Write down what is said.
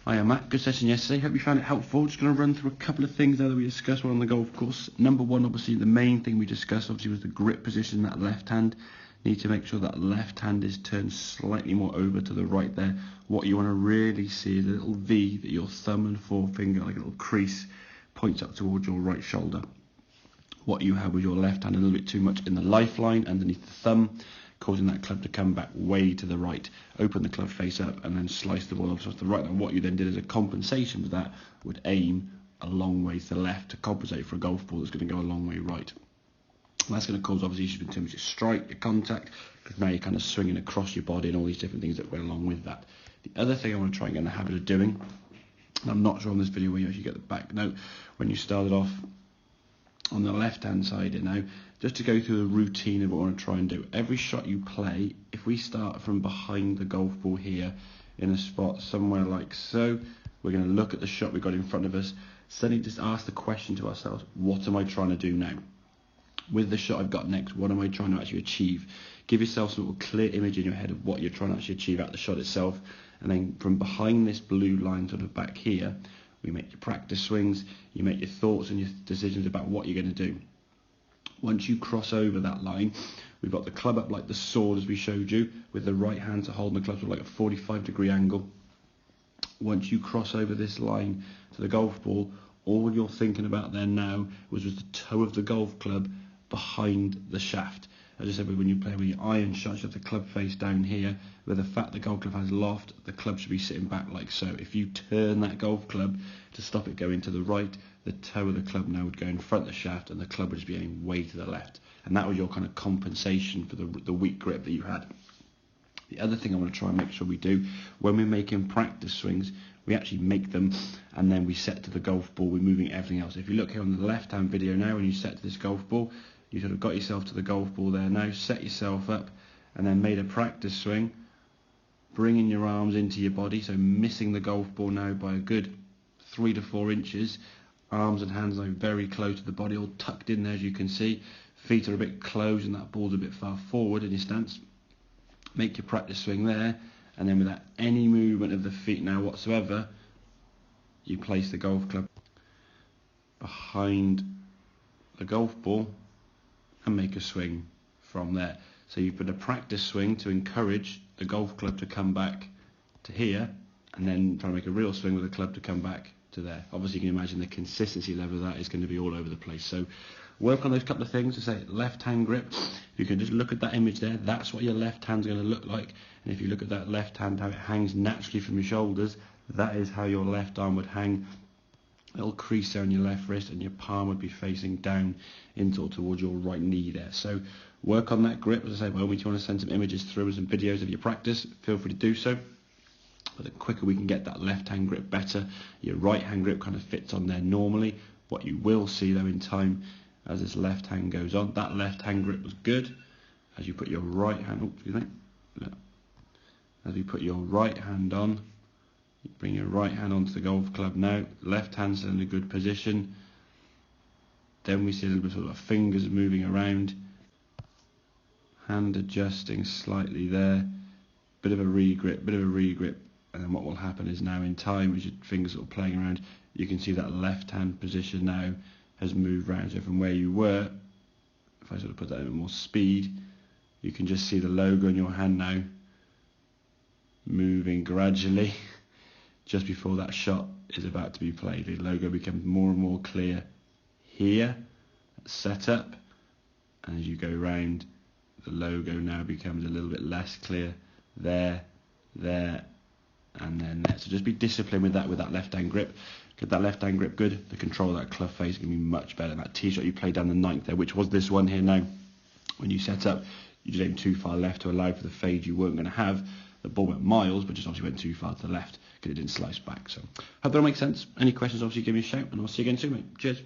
Hi, I'm Matt. Good session yesterday. Hope you found it helpful. Just going to run through a couple of things there that we discussed while on the golf course. Number one, obviously, the main thing we discussed obviously was the grip position, that left hand. Need to make sure that left hand is turned slightly more over to the right there. What you want to really see is a little V that your thumb and forefinger, like a little crease, points up towards your right shoulder. What you have with your left hand a little bit too much in the lifeline underneath the thumb, causing that club to come back way to the right. Open the club face up and then slice the ball off to the right. And what you then did as a compensation for that would aim a long way to the left to compensate for a golf ball that's going to go a long way right. And that's going to cause obviously issues in terms of your strike, your contact, because now you're kind of swinging across your body and all these different things that go along with that. The other thing I want to try and get in the habit of doing, and I'm not sure on this video where you actually get the back note, when you started off on the left hand side now, just to go through the routine of what I want to try and do. Every shot you play, if we start from behind the golf ball here in a spot somewhere like so, we're going to look at the shot we've got in front of us, suddenly just ask the question to ourselves, what am I trying to do now? With the shot I've got next, what am I trying to actually achieve? Give yourself some little clear image in your head of what you're trying to actually achieve at the shot itself, and then from behind this blue line sort of back here, we make your practice swings, you make your thoughts and your decisions about what you're going to do. Once you cross over that line, we've got the club up like the sword as we showed you, with the right hand to hold the club to like a 45-degree angle. Once you cross over this line to the golf ball, all you're thinking about there now was the toe of the golf club behind the shaft. As I said, when you play with your iron shots, you have the club face down here. With the fact the golf club has loft, the club should be sitting back like so. If you turn that golf club to stop it going to the right, the toe of the club now would go in front of the shaft and the club would just be aiming way to the left. And that was your kind of compensation for the weak grip that you had. The other thing I want to try and make sure we do, when we're making practice swings, we actually make them and then we set to the golf ball, we're moving everything else. If you look here on the left hand video now, when you set to this golf ball, you sort of got yourself to the golf ball there now, set yourself up and then made a practice swing, bringing your arms into your body, so missing the golf ball now by a good 3 to 4 inches, arms and hands now very close to the body, all tucked in there as you can see, feet are a bit closed and that ball's a bit far forward in your stance. Make your practice swing there, and then without any movement of the feet now whatsoever, you place the golf club behind the golf ball and make a swing from there. So you put a practice swing to encourage the golf club to come back to here, and then try to make a real swing with the club to come back to there. Obviously you can imagine the consistency level of that is going to be all over the place. So work on those couple of things. To say left hand grip, you can just look at that image there, that's what your left hand's going to look like. And if you look at that left hand, how it hangs naturally from your shoulders, that is how your left arm would hang. A little crease there on your left wrist, and your palm would be facing down into or towards your right knee there. So work on that grip. As I say, by all means, you want to send some images through and some videos of your practice, feel free to do so. But the quicker we can get that left hand grip better, your right hand grip kind of fits on there normally. What you will see though in time as this left hand goes on, that left hand grip was good. As you put your right hand, as you put your right hand on, you bring your right hand onto the golf club now, left hand's in a good position. Then we see a little bit sort of fingers moving around, hand adjusting slightly there, bit of a re-grip, and then what will happen is now in time, as your fingers sort of playing around, you can see that left hand position now has moved around. So from where you were, if I sort of put that in more speed, you can just see the logo in your hand now moving gradually just before that shot is about to be played. The logo becomes more and more clear here at setup, and as you go around, the logo now becomes a little bit less clear there, and then there. So just be disciplined with that left hand grip. Get that left hand grip good, the control of that club face is going to be much better. That tee shot you played down the 9th there, which was this one here now, when you set up, you just aimed too far left to allow for the fade you weren't going to have. The ball went miles, but just obviously went too far to the left because it didn't slice back. So hope that all makes sense. Any questions, obviously give me a shout, and I'll see you again soon, mate. Cheers.